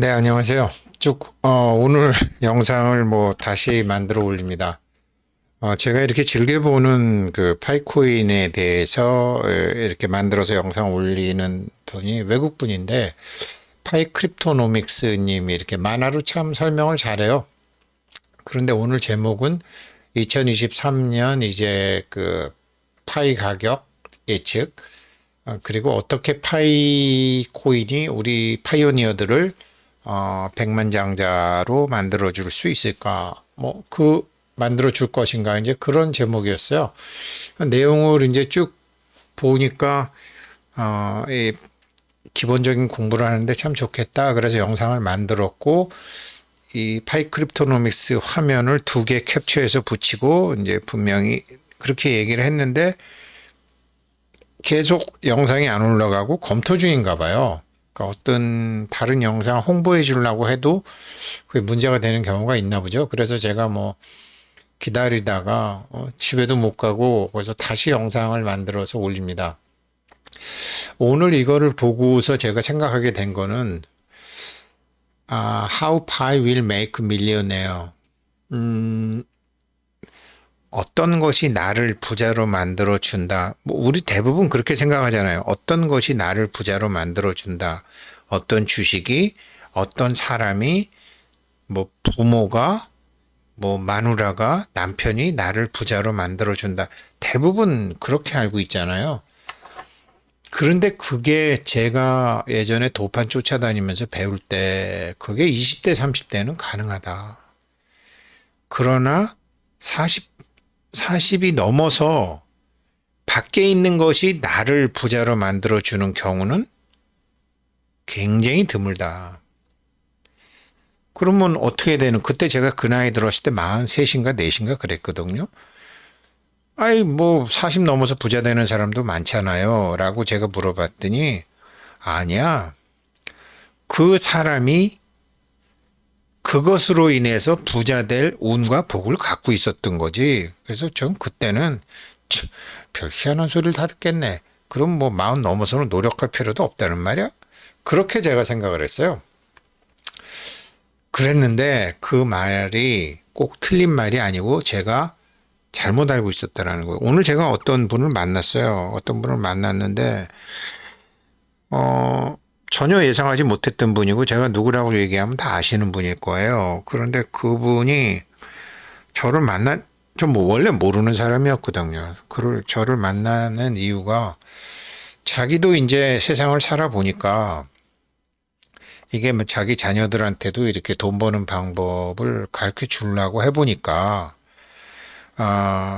네, 안녕하세요. 오늘 영상을 다시 만들어 올립니다. 제가 이렇게 즐겨보는 그 파이코인에 대해서 이렇게 만들어서 영상 올리는 분이 외국 분인데, 파이크립토노믹스 님이 이렇게 만화로 참 설명을 잘해요. 그런데 오늘 제목은 2023년 이제 그 파이 가격 예측, 그리고 어떻게 파이코인이 우리 파이오니어들을 백만장자로 만들어 줄 수 있을까? 만들어 줄 것인가? 이제 그런 제목이었어요. 내용을 이제 쭉 보니까, 이 기본적인 공부를 하는데 참 좋겠다. 그래서 영상을 만들었고, 이 파이크립토노믹스 화면을 2개 캡처해서 붙이고, 이제 분명히 그렇게 얘기를 했는데, 계속 영상이 안 올라가고 검토 중인가 봐요. 그러니까 어떤 다른 영상 홍보해 주려고 해도 그게 문제가 되는 경우가 있나 보죠. 그래서 제가 기다리다가 집에도 못 가고 그래서 다시 영상을 만들어서 올립니다. 오늘 이거를 보고서 제가 생각하게 된 거는 How Pi will make millionaire. 어떤 것이 나를 부자로 만들어 준다. 우리 대부분 그렇게 생각하잖아요. 어떤 것이 나를 부자로 만들어 준다. 어떤 주식이, 어떤 사람이, 부모가, 마누라가, 남편이 나를 부자로 만들어 준다. 대부분 그렇게 알고 있잖아요. 그런데 그게 제가 예전에 도판 쫓아다니면서 배울 때 그게 20대, 30대는 가능하다. 그러나 40이 넘어서 밖에 있는 것이 나를 부자로 만들어주는 경우는 굉장히 드물다. 그러면 어떻게 되는, 그때 제가 그 나이 들었을 때 43인가 4인가 그랬거든요. 40 넘어서 부자 되는 사람도 많잖아요. 라고 제가 물어봤더니, 아니야. 그 사람이 그것으로 인해서 부자 될 운과 복을 갖고 있었던 거지. 그래서 전 그때는 별 희한한 소리를 다 듣겠네. 그럼 40 넘어서는 노력할 필요도 없다는 말이야? 그렇게 제가 생각을 했어요. 그랬는데 그 말이 꼭 틀린 말이 아니고 제가 잘못 알고 있었다는 거예요. 오늘 제가 어떤 분을 만났어요. 어떤 분을 만났는데 전혀 예상하지 못했던 분이고 제가 누구라고 얘기하면 다 아시는 분일 거예요. 그런데 그분이 저를 좀 원래 모르는 사람이었거든요. 저를 만나는 이유가 자기도 이제 세상을 살아보니까 이게 자기 자녀들한테도 이렇게 돈 버는 방법을 가르쳐 주려고 해보니까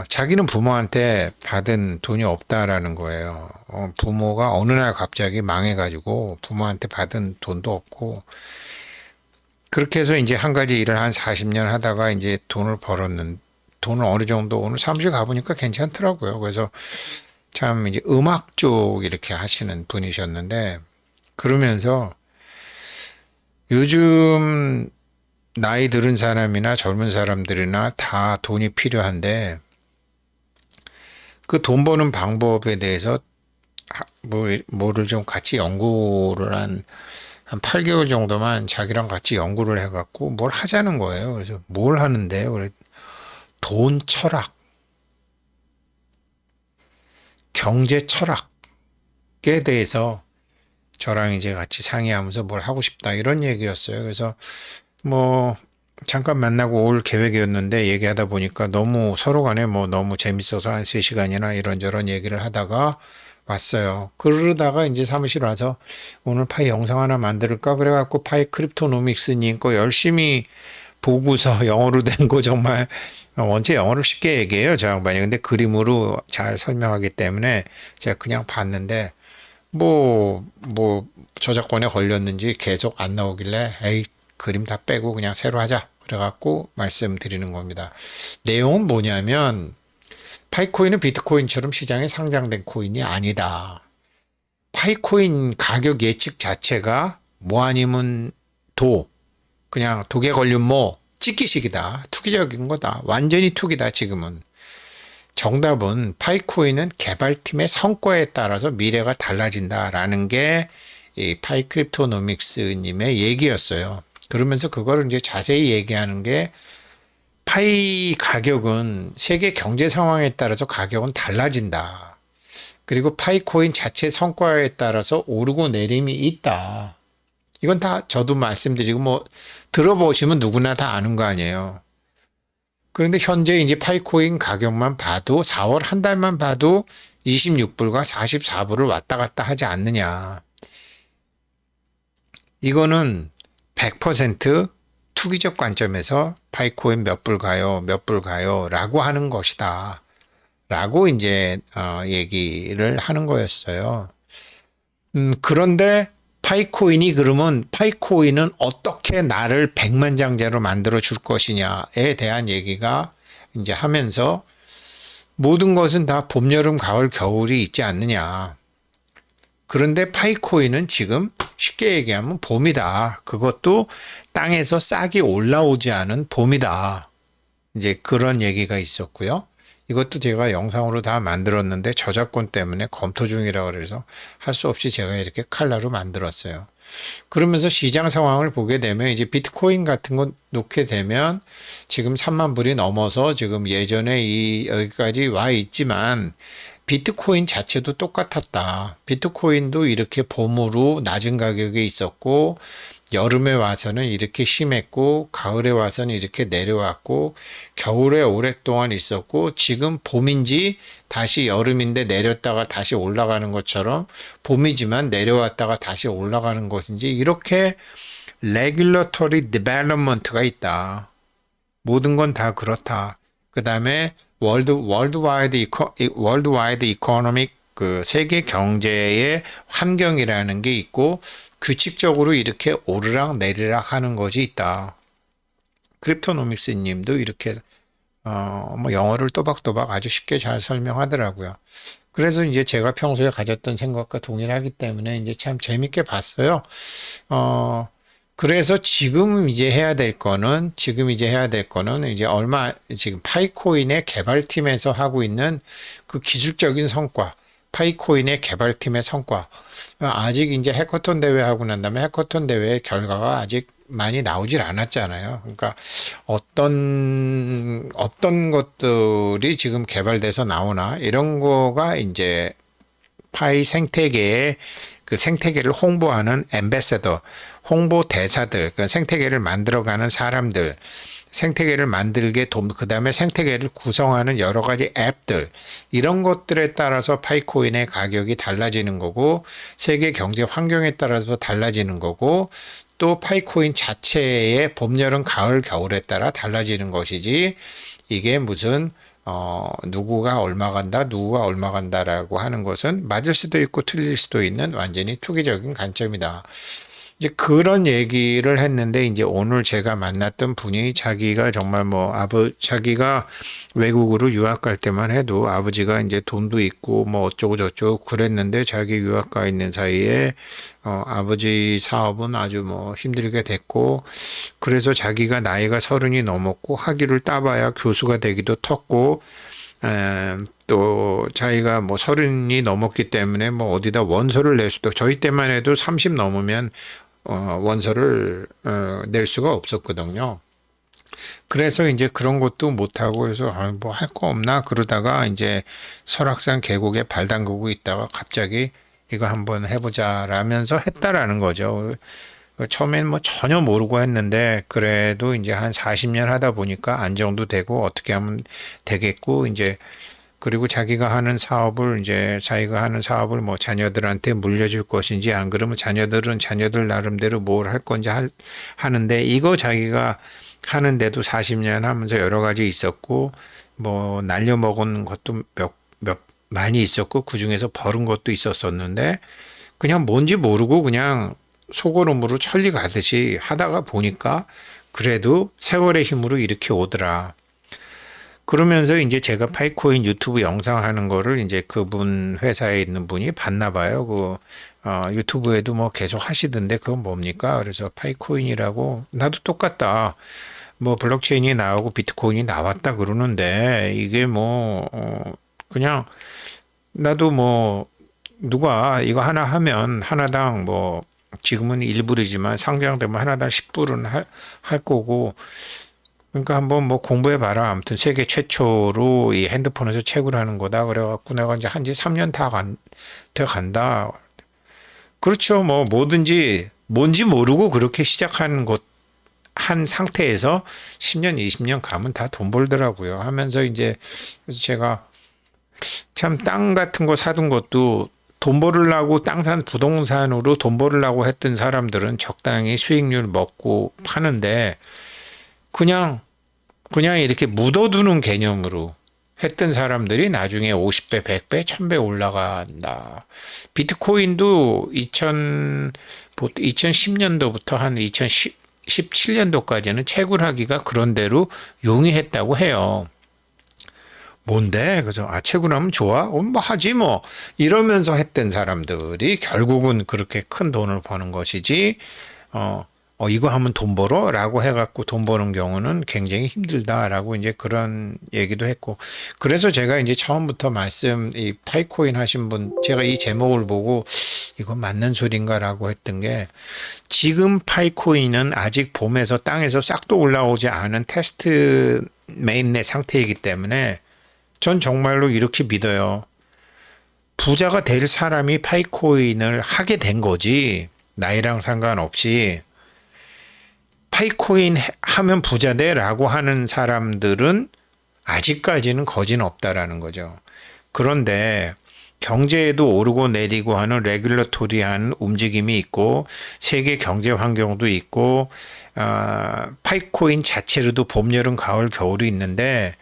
자기는 부모한테 받은 돈이 없다라는 거예요. 부모가 어느 날 갑자기 망해가지고 부모한테 받은 돈도 없고, 그렇게 해서 이제 한 가지 일을 한 40년 하다가 이제 돈을 어느 정도 오늘 사무실 가보니까 괜찮더라고요. 그래서 참 이제 음악 쪽 이렇게 하시는 분이셨는데, 그러면서 요즘 나이 들은 사람이나 젊은 사람들이나 다 돈이 필요한데 그 돈 버는 방법에 대해서 뭐를 좀 같이 연구를 한 8개월 정도만 자기랑 같이 연구를 해갖고 뭘 하자는 거예요. 그래서 뭘 하는데요? 그래, 돈 철학에 경제 철학에 대해서 저랑 이제 같이 상의하면서 뭘 하고 싶다 이런 얘기였어요. 그래서 잠깐 만나고 올 계획이었는데 얘기하다 보니까 너무 서로 간에 너무 재밌어서 한 3시간이나 이런저런 얘기를 하다가 왔어요. 그러다가 이제 사무실 와서 오늘 파이 영상 하나 만들까 그래갖고 파이 크립토노믹스님 거 열심히 보고서 영어로 된 거 정말 원체 영어를 쉽게 얘기해요, 저 양반이. 근데 그림으로 잘 설명하기 때문에 제가 그냥 봤는데 저작권에 걸렸는지 계속 안 나오길래 에이, 그림 다 빼고 그냥 새로 하자. 그래갖고 말씀드리는 겁니다. 내용은 뭐냐면 파이코인은 비트코인처럼 시장에 상장된 코인이 아니다. 파이코인 가격 예측 자체가 아니면 그냥 독에 걸린 찍기식이다. 투기적인 거다. 완전히 투기다 지금은. 정답은 파이코인은 개발팀의 성과에 따라서 미래가 달라진다라는 게 이 파이 크립토노믹스님의 얘기였어요. 그러면서 그거를 이제 자세히 얘기하는 게 파이 가격은 세계 경제 상황에 따라서 가격은 달라진다. 그리고 파이코인 자체 성과에 따라서 오르고 내림이 있다. 이건 다 저도 말씀드리고 뭐 들어보시면 누구나 다 아는 거 아니에요. 그런데 현재 이제 파이코인 가격만 봐도 4월 한 달만 봐도 26불과 44불을 왔다 갔다 하지 않느냐. 이거는 100% 투기적 관점에서 파이코인 몇 불 가요, 몇 불 가요 라고 하는 것이다. 라고 이제 얘기를 하는 거였어요. 그런데 파이코인이 그러면 파이코인은 어떻게 나를 백만장자로 만들어 줄 것이냐에 대한 얘기가 이제 하면서 모든 것은 다 봄, 여름, 가을, 겨울이 있지 않느냐. 그런데 파이코인은 지금 쉽게 얘기하면 봄이다. 그것도 땅에서 싹이 올라오지 않은 봄이다. 이제 그런 얘기가 있었고요. 이것도 제가 영상으로 다 만들었는데 저작권 때문에 검토 중이라 그래서 할 수 없이 제가 이렇게 칼라로 만들었어요. 그러면서 시장 상황을 보게 되면 이제 비트코인 같은 거 놓게 되면 지금 3만 불이 넘어서 지금 예전에 여기까지 와 있지만 비트코인 자체도 똑같았다. 비트코인도 이렇게 봄으로 낮은 가격에 있었고 여름에 와서는 이렇게 심했고 가을에 와서는 이렇게 내려왔고 겨울에 오랫동안 있었고 지금 봄인지 다시 여름인데 내렸다가 다시 올라가는 것처럼 봄이지만 내려왔다가 다시 올라가는 것인지 이렇게 레귤러터리 디벨롭먼트가 있다. 모든 건 다 그렇다. 그 다음에 월드와이드 이코노믹 그 세계 경제의 환경이라는 게 있고 규칙적으로 이렇게 오르락 내리락 하는 것이 있다. 크립토노믹스 님도 이렇게 뭐 영어를 또박또박 아주 쉽게 잘 설명하더라고요. 그래서 이제 제가 평소에 가졌던 생각과 동일하기 때문에 이제 참 재밌게 봤어요. 그래서 지금 이제 해야 될 거는 이제 지금 파이코인의 개발팀에서 하고 있는 그 기술적인 성과, 파이코인의 개발팀의 성과. 아직 이제 해커톤 대회 하고 난 다음에 해커톤 대회의 결과가 아직 많이 나오질 않았잖아요. 그러니까 어떤 것들이 지금 개발돼서 나오나 이런 거가 이제 파이 생태계의 그 생태계를 홍보하는 앰베서더, 홍보 대사들, 그 생태계를 만들어가는 사람들, 생태계를 만들게 그 다음에 생태계를 구성하는 여러 가지 앱들, 이런 것들에 따라서 파이코인의 가격이 달라지는 거고, 세계 경제 환경에 따라서 달라지는 거고, 또 파이코인 자체의 봄, 여름, 가을, 겨울에 따라 달라지는 것이지, 이게 무슨 누구가 얼마 간다라고 하는 것은 맞을 수도 있고 틀릴 수도 있는 완전히 투기적인 관점이다. 이제 그런 얘기를 했는데 이제 오늘 제가 만났던 분이 자기가 정말 자기가 외국으로 유학 갈 때만 해도 아버지가 이제 돈도 있고 뭐 어쩌고 저쩌고 그랬는데 자기 유학 가 있는 사이에 아버지 사업은 아주 힘들게 됐고 그래서 자기가 나이가 30이 넘었고 학위를 따봐야 교수가 되기도 텄고 또 자기가 30이 넘었기 때문에 어디다 원서를 낼 수도 저희 때만 해도 30 넘으면 원서를 낼 수가 없었거든요. 그래서 이제 그런 것도 못하고 해서 할 거 없나 그러다가 이제 설악산 계곡에 발 담그고 있다가 갑자기 이거 한번 해보자 라면서 했다라는 거죠. 처음엔 전혀 모르고 했는데 그래도 이제 한 40년 하다 보니까 안정도 되고 어떻게 하면 되겠고 이제 그리고 자기가 하는 사업을 자녀들한테 물려줄 것인지 안 그러면 자녀들은 자녀들 나름대로 뭘 할 건지 하는데 이거 자기가 하는데도 40년 하면서 여러 가지 있었고 날려먹은 것도 많이 있었고 그중에서 벌은 것도 있었었는데 그냥 뭔지 모르고 그냥 소고름으로 천리 가듯이 하다가 보니까 그래도 세월의 힘으로 이렇게 오더라. 그러면서 이제 제가 파이코인 유튜브 영상 하는 거를 이제 그분 회사에 있는 분이 봤나 봐요. 유튜브에도 계속 하시던데 그건 뭡니까? 그래서 파이코인이라고 나도 똑같다. 블록체인이 나오고 비트코인이 나왔다 그러는데 이게 그냥 나도 누가 이거 하나 하면 하나당 뭐 지금은 1불이지만 상장되면 하나당 10불은 할 거고, 그러니까 한번 뭐 공부해 봐라. 아무튼 세계 최초로 이 핸드폰에서 채굴 하는 거다. 그래갖고 내가 이제 한지 3년 돼 간다. 그렇죠. 뭐 뭐든지 뭔지 모르고 그렇게 시작하는 것 한 상태에서 10년, 20년 가면 다 돈 벌더라고요. 하면서 이제 그래서 제가 참 땅 같은 거 사둔 것도 돈 벌으려고 땅 산 부동산으로 돈 벌으려고 했던 사람들은 적당히 수익률 먹고 파는데 그냥 이렇게 묻어두는 개념으로 했던 사람들이 나중에 50배, 100배, 1000배 올라간다. 비트코인도 2010년도부터 한 2017년도까지는 채굴하기가 그런 대로 용이했다고 해요. 뭔데? 그래서 채굴하면 좋아? 뭐 하지 뭐. 이러면서 했던 사람들이 결국은 그렇게 큰 돈을 버는 것이지, 이거 하면 돈 벌어? 라고 해갖고 돈 버는 경우는 굉장히 힘들다라고 이제 그런 얘기도 했고. 그래서 제가 이제 처음부터 이 파이코인 하신 분, 제가 이 제목을 보고 이거 맞는 소린가라고 했던 게, 지금 파이코인은 아직 봄에서 땅에서 싹도 올라오지 않은 테스트 메인넷 상태이기 때문에 전 정말로 이렇게 믿어요. 부자가 될 사람이 파이코인을 하게 된 거지, 나이랑 상관없이. 파이코인 하면 부자 돼라고 하는 사람들은 아직까지는 거진 없다라는 거죠. 그런데 경제에도 오르고 내리고 하는 레귤러토리한 움직임이 있고 세계 경제 환경도 있고 파이코인 자체로도 봄, 여름, 가을, 겨울이 있는데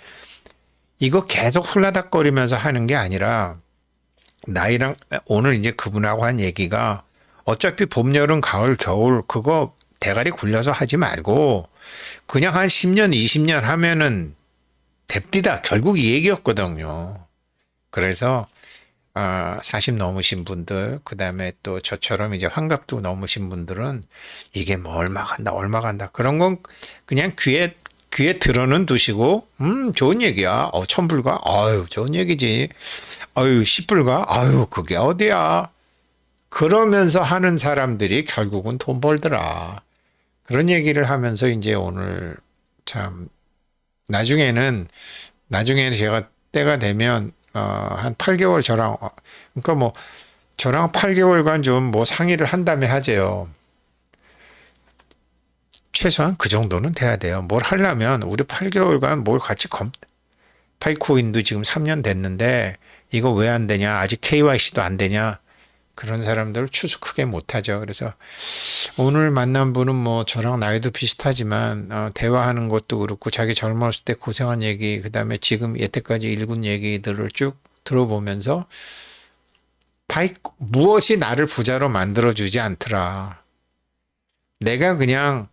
이거 계속 훌라닥거리면서 하는 게 아니라 나이랑 오늘 이제 그분하고 한 얘기가 어차피 봄, 여름, 가을, 겨울 그거 대가리 굴려서 하지 말고 그냥 한 10년, 20년 하면은 됩디다. 결국 이 얘기였거든요. 그래서 40 넘으신 분들, 그 다음에 또 저처럼 이제 환갑도 넘으신 분들은 이게 뭐 얼마 간다. 그런 건 그냥 귀에 들어는 두시고, 좋은 얘기야. 1000불가? 아유, 좋은 얘기지. 아유, 10불가? 아유, 그게 어디야. 그러면서 하는 사람들이 결국은 돈 벌더라. 그런 얘기를 하면서 이제 오늘 참, 나중에는 제가 때가 되면, 한 8개월 그러니까 뭐, 저랑 8개월간 좀 뭐 상의를 한 다음에 하재요. 최소한 그 정도는 돼야 돼요. 뭘 하려면 우리 8개월간 뭘 같이 파이코인도 지금 3년 됐는데 이거 왜 안 되냐? 아직 KYC도 안 되냐? 그런 사람들 추수 크게 못하죠. 그래서 오늘 만난 분은 뭐 저랑 나이도 비슷하지만 대화하는 것도 그렇고 자기 젊었을 때 고생한 얘기, 그 다음에 지금 여태까지 읽은 얘기들을 쭉 들어보면서 무엇이 나를 부자로 만들어주지 않더라. 내가 그냥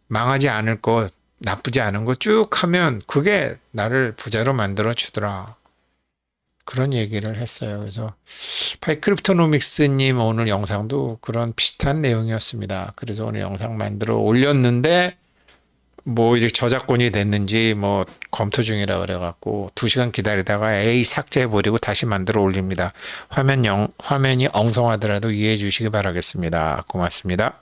망하지 않을 것, 나쁘지 않은 거 쭉 하면 그게 나를 부자로 만들어 주더라. 그런 얘기를 했어요. 그래서 파이크립토노믹스님 오늘 영상도 그런 비슷한 내용이었습니다. 그래서 오늘 영상 만들어 올렸는데 뭐 이제 저작권이 됐는지 뭐 검토 중이라 그래갖고 2시간 기다리다가 삭제해버리고 다시 만들어 올립니다. 화면이 엉성하더라도 이해해 주시기 바라겠습니다. 고맙습니다.